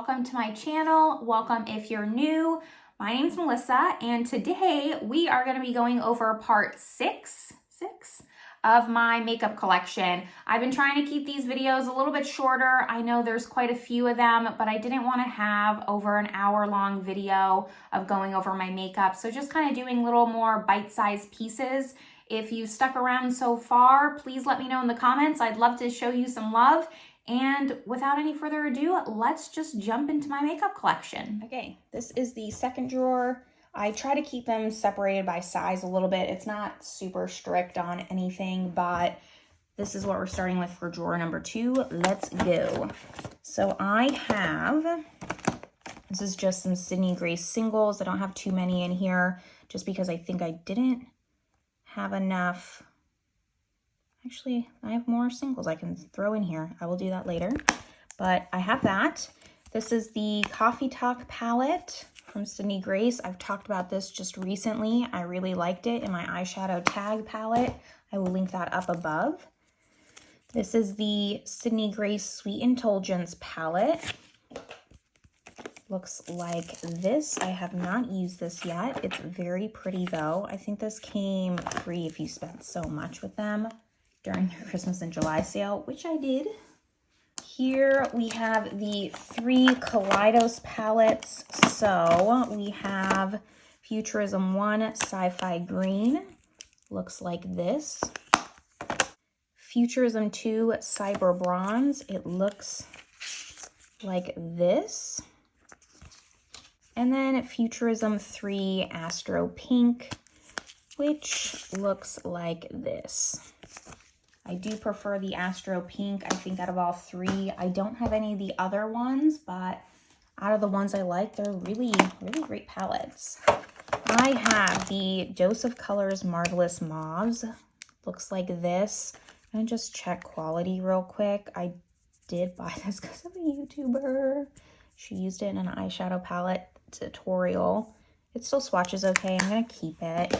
welcome to my channel. Welcome if you're new. My name's Melissa, and today we are going to be going over part six of my makeup collection. I've been trying to keep these videos a little bit shorter. I know there's quite a few of them, but I didn't want to have over an hour-long video of going over my makeup. So just kind of doing little more bite-sized pieces. If you stuck around so far, please let me know in the comments. I'd love to show you some love. And without any further ado, let's just jump into my makeup collection. Okay, this is the second drawer. I try to keep them separated by size a little bit. It's not super strict on anything, but this is what we're starting with for drawer number 2. Let's go. So I have, this is just some Sydney Grace singles. I don't have too many in here just because I think I didn't have enough. Actually, I have more singles I can throw in here. I will do that later, but I have that. This is the Coffee Talk palette from Sydney Grace. I've talked about this just recently. I really liked it in my eyeshadow tag palette. I will link that up above. This is the Sydney Grace Sweet Indulgence palette. Looks like this. I have not used this yet. It's very pretty though. I think this came free if you spent so much with them during their Christmas and July sale, which I did. Here we have the 3 Kaleidos palettes. So we have Futurism 1 Sci-Fi Green. Looks like this. Futurism 2 Cyber Bronze. It looks like this. And then Futurism 3 Astro Pink, which looks like this. I do prefer the Astro Pink, I think, out of all 3. I don't have any of the other ones, but out of the ones I like, they're really, really great palettes. I have the Dose of Colors Marvelous Mauves. Looks like this. I'm gonna just check quality real quick. I did buy this because of a YouTuber. She used it in an eyeshadow palette tutorial. It still swatches okay. I'm gonna keep it.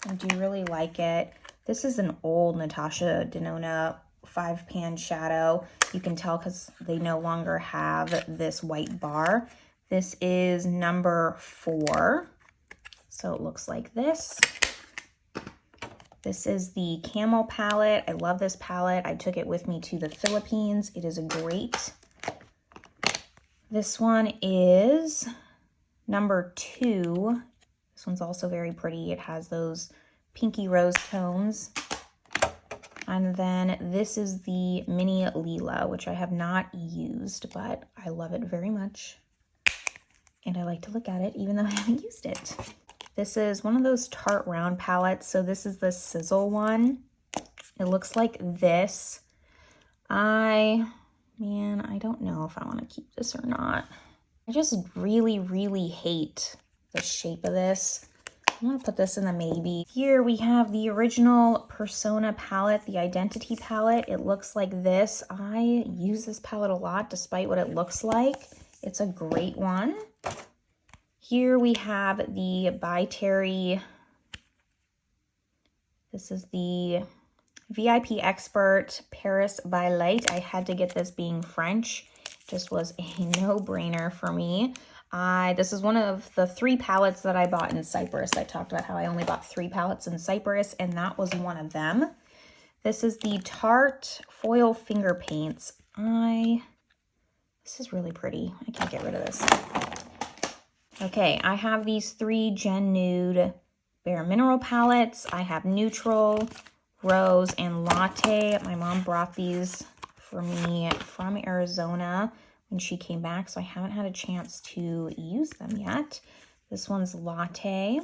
I do really like it. This is an old Natasha Denona 5-pan shadow. You can tell because they no longer have this white bar. This is number 4. So it looks like this. This is the Camel palette. I love this palette. I took it with me to the Philippines. It is great. This one is number 2. This one's also very pretty. It has those pinky rose tones. And then this is the Mini Lila, which I have not used, but I love it very much. And I like to look at it even though I haven't used it. This is one of those Tarte round palettes. So this is the Sizzle one. It looks like this. Man, I don't know if I want to keep this or not. I just really, really hate the shape of this. I'm gonna put this in the maybe. Here we have the original Persona palette, the Identity palette. It looks like this. I use this palette a lot despite what it looks like. It's a great one. Here we have the By Terry. This is the VIP Expert Paris by Light. I had to get this being French. Just was a no-brainer for me. This is one of the 3 palettes that I bought in Cyprus. I talked about how I only bought 3 palettes in Cyprus, and that was one of them. This is the Tarte Foil Finger Paints. This is really pretty. I can't get rid of this. Okay, I have these 3 Gen Nude Bare Mineral palettes. I have Neutral, Rose, and Latte. My mom brought these for me from Arizona when she came back, so I haven't had a chance to use them yet. This one's Latte.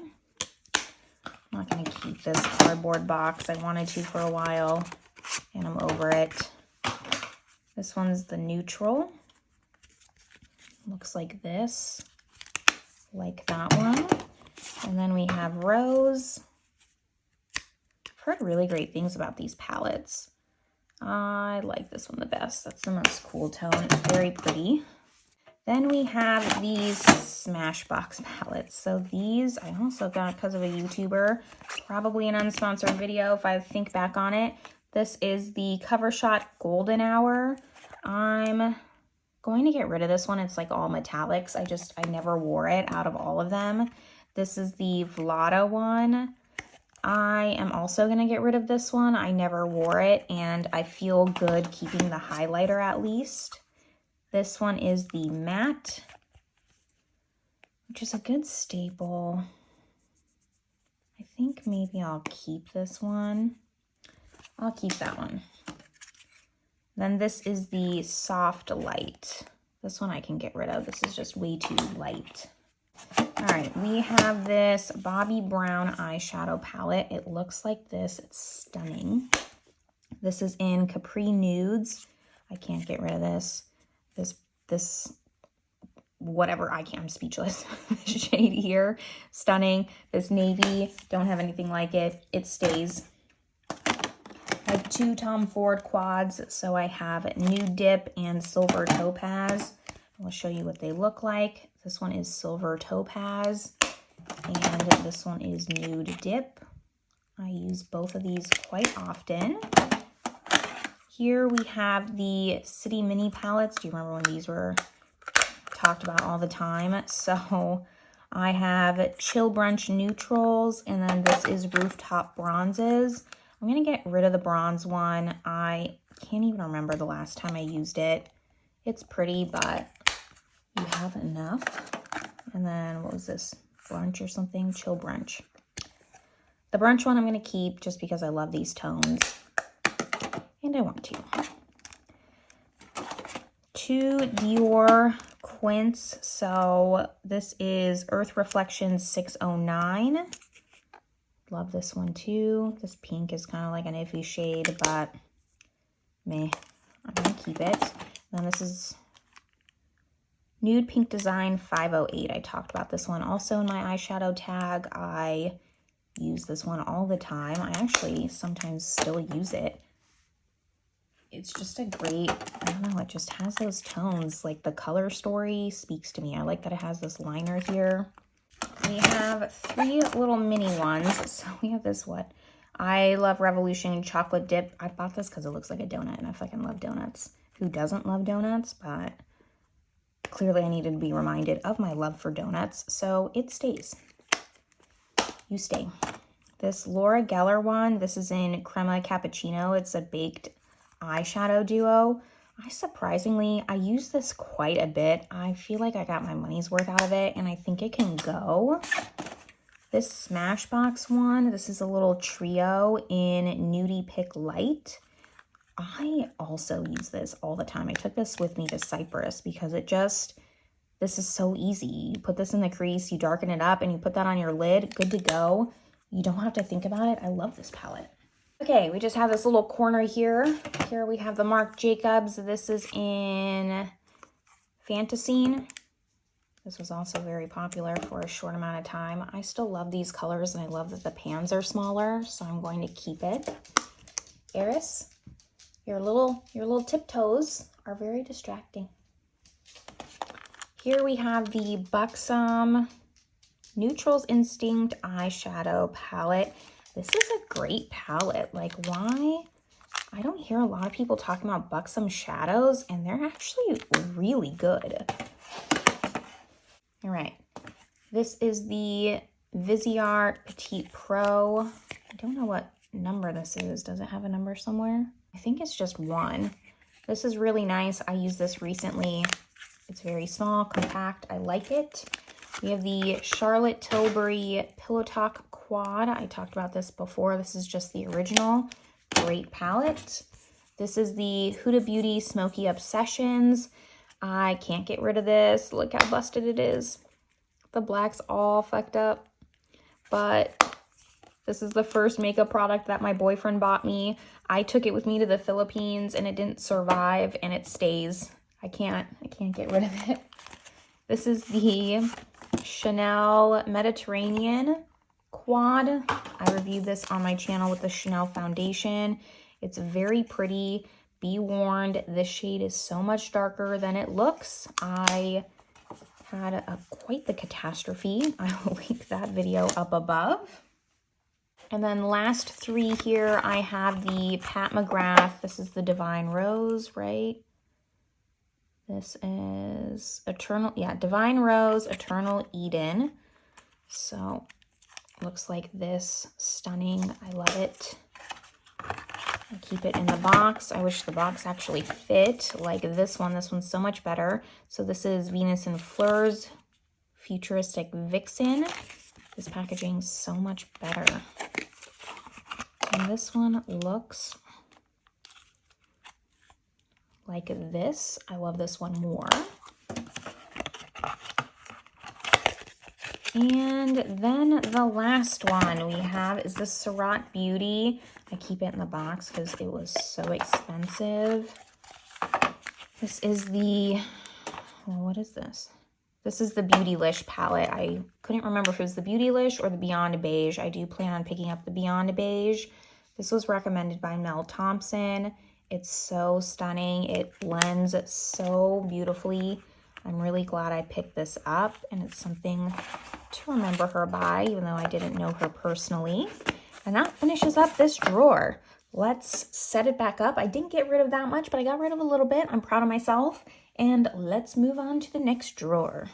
I'm not gonna keep this cardboard box. I wanted to for a while, and I'm over it. This one's the Neutral. Looks like this. Like that one. And then we have Rose. I've heard really great things about these palettes. I like this one the best. That's the most cool tone. It's very pretty. Then we have these Smashbox palettes. So these I also got because of a YouTuber. Probably an unsponsored video if I think back on it. This is the Cover Shot Golden Hour. I'm going to get rid of this one. It's like all metallics. I never wore it out of all of them. This is the Vlada one. I am also going to get rid of this one. I never wore it, and I feel good keeping the highlighter at least. This one is the matte, which is a good staple. I think maybe I'll keep this one. I'll keep that one. Then this is the soft light. This one I can get rid of. This is just way too light. All right, we have this Bobbi Brown eyeshadow palette. It looks like this. It's stunning. This is in Capri Nudes. I can't get rid of this. This, whatever, I'm speechless. This shade here, stunning. This navy, don't have anything like it. It stays. I have two Tom Ford quads, so I have Nude Dip and Silver Topaz. I'll show you what they look like. This one is Silver Topaz, and this one is Nude Dip. I use both of these quite often. Here we have the City Mini palettes. Do you remember when these were talked about all the time? So I have Chill Brunch Neutrals, and then this is Rooftop Bronzes. I'm going to get rid of the bronze one. I can't even remember the last time I used it. It's pretty, but you have enough. And then what was this? Brunch or something? Chill Brunch. The brunch one I'm going to keep just because I love these tones. And I want to. Two Dior Quince. So this is Earth Reflections 609. Love this one too. This pink is kind of like an iffy shade, but meh. I'm going to keep it. Then this is Nude Pink Design 508. I talked about this one also in my eyeshadow tag. I use this one all the time. I actually sometimes still use it. It's just a great, I don't know, it just has those tones. Like the color story speaks to me. I like that it has this liner here. We have three little mini ones. So we have this, what? I Love Revolution Chocolate Dip. I bought this because it looks like a donut, and I fucking love donuts. Who doesn't love donuts? But clearly I needed to be reminded of my love for donuts. So it stays. You stay. This Laura Geller one, this is in Crema Cappuccino. It's a baked eyeshadow duo. I use this quite a bit. I feel like I got my money's worth out of it, and I think it can go. This Smashbox one, this is a little trio in Nudie Pick Light. I also use this all the time. I took this with me to Cyprus because this is so easy. You put this in the crease, you darken it up, and you put that on your lid. Good to go. You don't have to think about it. I love this palette. Okay, we just have this little corner here. Here we have the Marc Jacobs. This is in Fantasine. This was also very popular for a short amount of time. I still love these colors, and I love that the pans are smaller, so I'm going to keep it. Eris, your little tiptoes are very distracting. Here we have the Buxom Neutrals Instinct eyeshadow palette. This is a great palette. Like, why? I don't hear a lot of people talking about Buxom shadows, and they're actually really good. All right. This is the Viseart Petite Pro. I don't know what number this is. Does it have a number somewhere? I think it's just 1. This is really nice. I used this recently. It's very small, compact. I like it. We have the Charlotte Tilbury Pillow Talk Quad. I talked about this before. This is just the original. Great palette. This is the Huda Beauty Smoky Obsessions. I can't get rid of this. Look how busted it is. The black's all fucked up. But this is the first makeup product that my boyfriend bought me. I took it with me to the Philippines, and it didn't survive, and it stays. I can't get rid of it. This is the Chanel Mediterranean Quad. I reviewed this on my channel with the Chanel foundation. It's very pretty. Be warned, this shade is so much darker than it looks. I had quite the catastrophe. I will link that video up above. And then last 3 here, I have the Pat McGrath. This is the Divine Rose, right? This is Divine Rose, Eternal Eden. So looks like this, stunning. I love it. I keep it in the box. I wish the box actually fit like this one. This one's so much better. So this is Venus in Fleurs, Futuristic Vixen. This packaging's so much better. And this one looks like this. I love this one more. And then the last one we have is the Surat Beauty. I keep it in the box because it was so expensive. This is the, well, what is this? This is the Beautylish palette. I couldn't remember if it was the Beautylish or the Beyond Beige. I do plan on picking up the Beyond Beige. This was recommended by Mel Thompson. It's so stunning. It blends so beautifully. I'm really glad I picked this up, and it's something to remember her by, even though I didn't know her personally. And that finishes up this drawer. Let's set it back up. I didn't get rid of that much, but I got rid of a little bit. I'm proud of myself. And let's move on to the next drawer.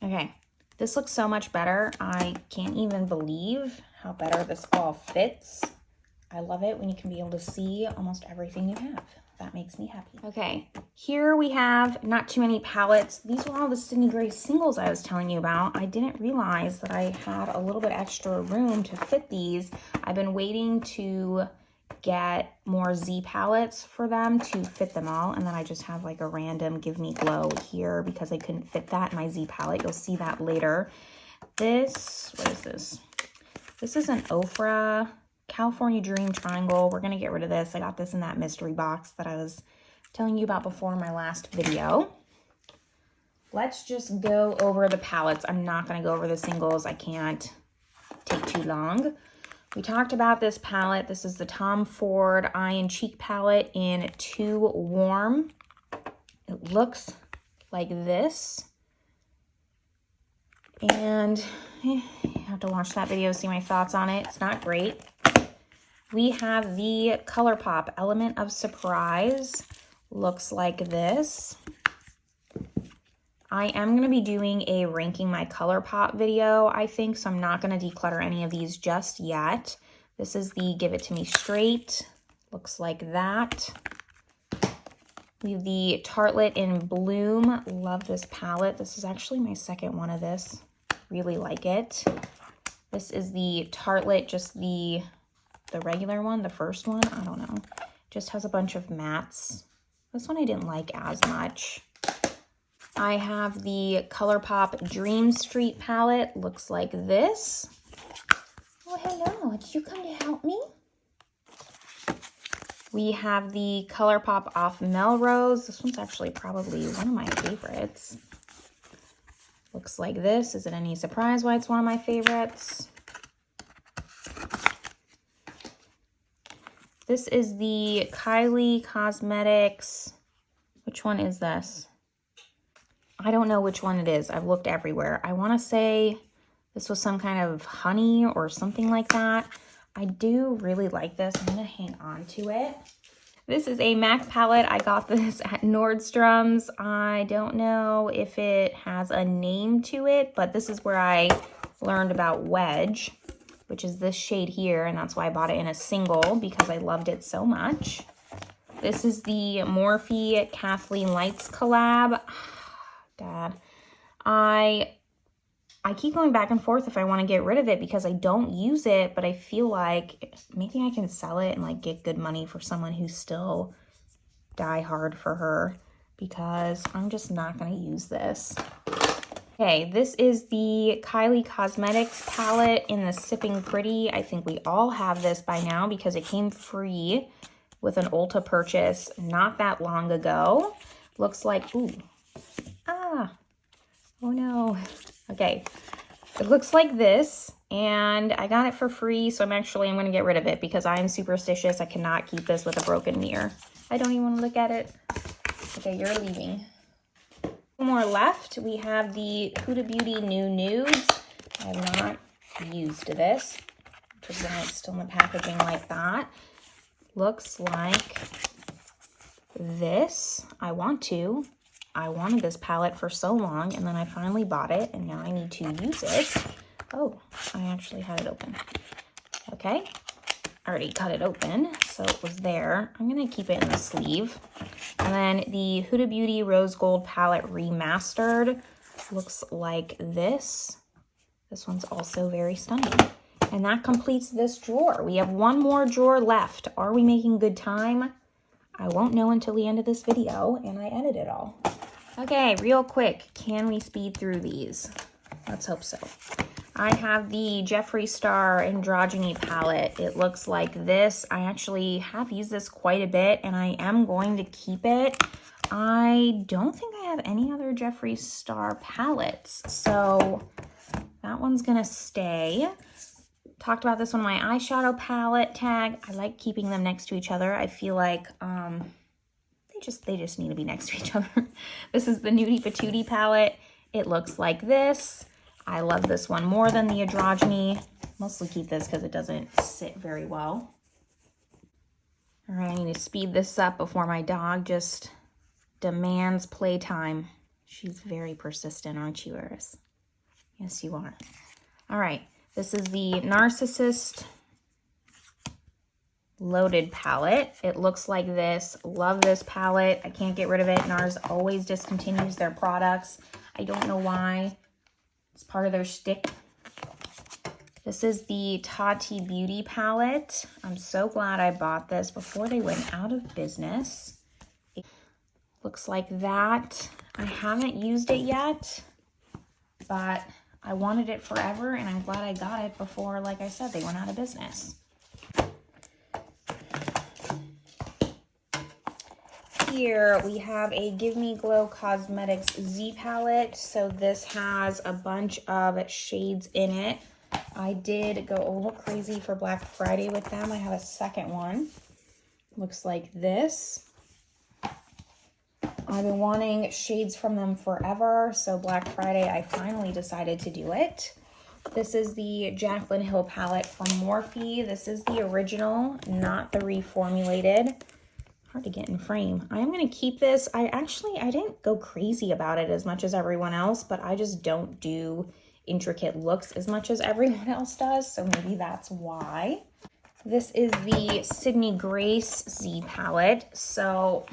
Okay, this looks so much better. I can't even believe how better this all fits. I love it when you can be able to see almost everything you have. That makes me happy. Okay, here we have not too many palettes. These were all the Sydney Gray singles I was telling you about. I didn't realize that I had a little bit extra room to fit these. I've been waiting to get more Z palettes for them to fit them all, and then I just have like a random Give Me Glow here because I couldn't fit that in my Z palette. You'll see that later. This, what is this? This is an Ofra California Dream Triangle. We're gonna get rid of this. I got this in that mystery box that I was telling you about before in my last video. Let's just go over the palettes. I'm not gonna go over the singles. I can't take too long. We talked about this palette. This is the Tom Ford Eye and Cheek palette in Too Warm. It looks like this. And you have to watch that video to see my thoughts on it. It's not great. We have the ColourPop Element of Surprise. Looks like this. I am going to be doing a ranking my ColourPop video, I think, so I'm not going to declutter any of these just yet. This is the Give It To Me Straight. Looks like that. We have the Tartelette in Bloom. Love this palette. This is actually my second one of this. Really like it. This is the Tartelette, just the regular one, the first one. I don't know. Just has a bunch of mattes. This one I didn't like as much. I have the ColourPop Dream Street palette. Looks like this. Oh, hello. Did you come to help me? We have the ColourPop Off Melrose. This one's actually probably one of my favorites. Looks like this. Is it any surprise why it's one of my favorites? This is the Kylie Cosmetics. Which one is this? I don't know which one it is. I've looked everywhere. I want to say this was some kind of honey or something like that. I do really like this. I'm going to hang on to it. This is a MAC palette. I got this at Nordstrom's. I don't know if it has a name to it, but this is where I learned about Wedge, which is this shade here, and that's why I bought it in a single because I loved it so much. This is the Morphe Kathleen Lights collab. Dad, I keep going back and forth if I want to get rid of it because I don't use it, but I feel like maybe I can sell it and like get good money for someone who's still die hard for her because I'm just not going to use this. Okay, this is the Kylie Cosmetics palette in the Sipping Pretty. I think we all have this by now because it came free with an Ulta purchase not that long ago. Looks like, ooh, oh no. Okay, it looks like this, and I got it for free, so I'm gonna get rid of it because I'm superstitious. I cannot keep this with a broken mirror. I don't even want to look at it. Okay, you're leaving. More left. We have the Huda Beauty New Nudes. I have not used this, which is why it's still in the packaging like that. Looks like this. I wanted this palette for so long, and then I finally bought it, and now I need to use it. Oh, I actually had it open. Okay, I already cut it open, so it was there. I'm gonna keep it in the sleeve. And then the Huda Beauty Rose Gold Palette Remastered looks like this. This one's also very stunning. And that completes this drawer. We have one more drawer left. Are we making good time? I won't know until the end of this video, and I edit it all. Okay, real quick, can we speed through these? Let's hope so. I have the Jeffree Star Androgyny palette. It looks like this. I actually have used this quite a bit, and I am going to keep it. I don't think I have any other Jeffree Star palettes, so that one's gonna stay. Talked about this one, my eyeshadow palette tag. I like keeping them next to each other. I feel like they just need to be next to each other. This is the Nudie Patootie palette. It looks like this. I love this one more than the Androgyny. Mostly keep this because it doesn't sit very well. All right, I need to speed this up before my dog just demands playtime. She's very persistent, aren't you, Iris? Yes, you are. All right, this is the Narcissist Loaded palette. It looks like this. Love this palette. I can't get rid of it. NARS always discontinues their products. I don't know why. It's part of their shtick. This is the Tati Beauty palette. I'm so glad I bought this before they went out of business. It looks like that. I haven't used it yet, but I wanted it forever, and I'm glad I got it before, like I said, they went out of business. Here we have a Give Me Glow Cosmetics Z palette. So this has a bunch of shades in it. I did go a little crazy for Black Friday with them. I have a second one. Looks like this. I've been wanting shades from them forever, so Black Friday I finally decided to do it. This is the Jaclyn Hill palette from Morphe. This is the original, not the reformulated. Hard to get in frame. I'm going to keep this. I didn't go crazy about it as much as everyone else, but I just don't do intricate looks as much as everyone else does, so maybe that's why. This is the Sydney Grace Z palette. So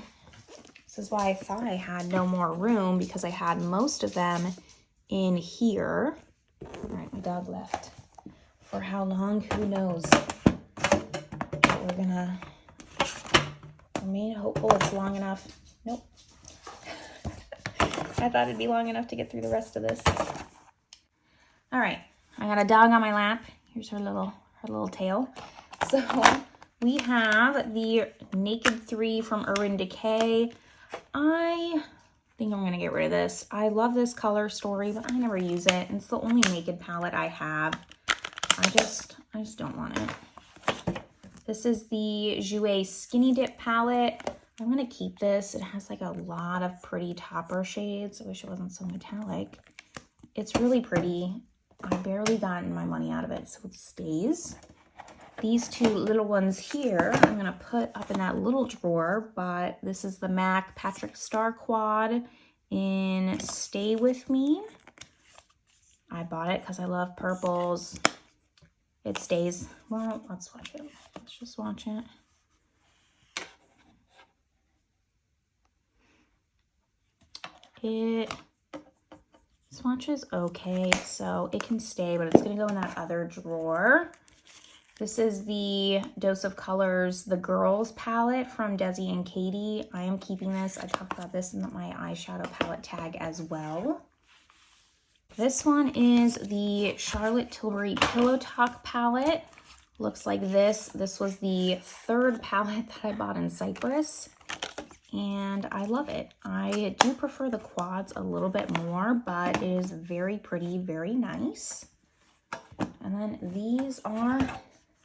this is why I thought I had no more room, because I had most of them in here. All right, my dog left. For how long? Who knows? But we're gonna remain hopeful it's long enough. Nope. I thought it'd be long enough to get through the rest of this. All right, I got a dog on my lap. Here's her little tail. So we have the Naked 3 from Urban Decay. I think I'm gonna get rid of this. I love this color story, but I never use it. It's the only Naked palette I have. I just don't want it. This is the Jouer Skinny Dip palette. I'm gonna keep this. It has like a lot of pretty topper shades. I wish it wasn't so metallic. It's really pretty. I barely gotten my money out of it, so it stays. These two little ones here, I'm gonna put up in that little drawer, but this is the MAC Patrick Star Quad in Stay With Me. I bought it because I love purples. It stays. Well, let's watch it. Let's just watch it. It swatches okay, so it can stay, but it's gonna go in that other drawer. This is the Dose of Colors, the Girls palette from Desi and Katie. I am keeping this. I talked about this in my eyeshadow palette tag as well. This one is the Charlotte Tilbury Pillow Talk palette. Looks like this. This was the third palette that I bought in Cyprus, and I love it. I do prefer the quads a little bit more, but it is very pretty, very nice. And then these are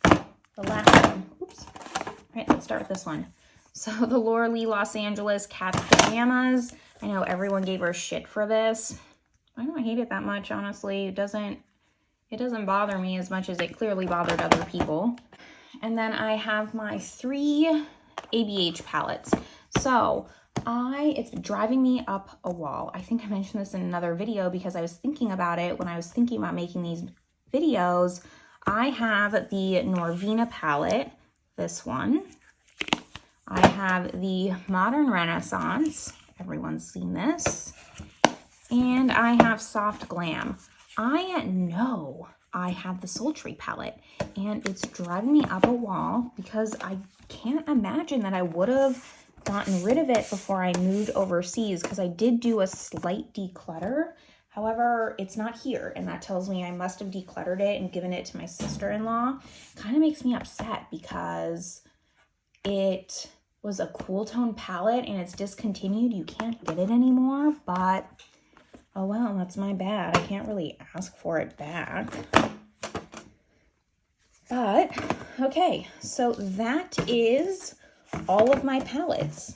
the last one. Oops. All right, let's start with this one. So the Laura Lee Los Angeles Cat's Pajamas. I know everyone gave her shit for this. I don't hate it that much, honestly. It doesn't bother me as much as it clearly bothered other people. And then I have my 3 ABH palettes. So it's driving me up a wall. I think I mentioned this in another video because I was thinking about it when I was thinking about making these videos. I have the Norvina palette, this one. I have the Modern Renaissance. Everyone's seen this. And I have Soft Glam. I know I have the Sultry palette, and it's driving me up a wall because I can't imagine that I would have gotten rid of it before I moved overseas, because I did do a slight declutter. However, it's not here, and that tells me I must have decluttered it and given it to my sister-in-law. Kind of makes me upset because it was a cool tone palette and it's discontinued. You can't get it anymore, but oh well, that's my bad. I can't really ask for it back. But okay, so that is all of my palettes.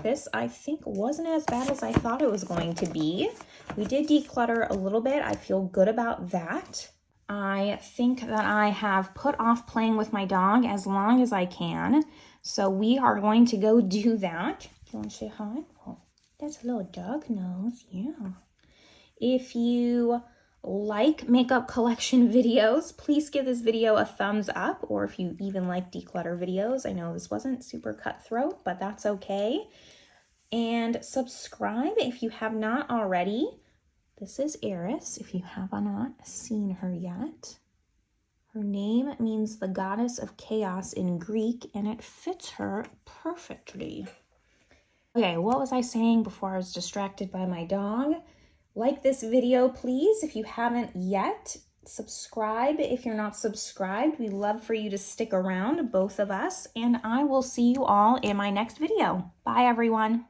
This, I think, wasn't as bad as I thought it was going to be. We did declutter a little bit. I feel good about that. I think that I have put off playing with my dog as long as I can. So we are going to go do that. You want to say hi? Oh, that's a little dog nose. Yeah. If you like makeup collection videos, please give this video a thumbs up, or if you even like declutter videos. I know this wasn't super cutthroat, but that's okay. And subscribe if you have not already. This is Eris, if you have not seen her yet. Her name means the goddess of chaos in Greek, and it fits her perfectly. Okay, what was I saying before I was distracted by my dog? Like this video, please, if you haven't yet. Subscribe if you're not subscribed. We love for you to stick around, both of us, and I will see you all in my next video. Bye, everyone.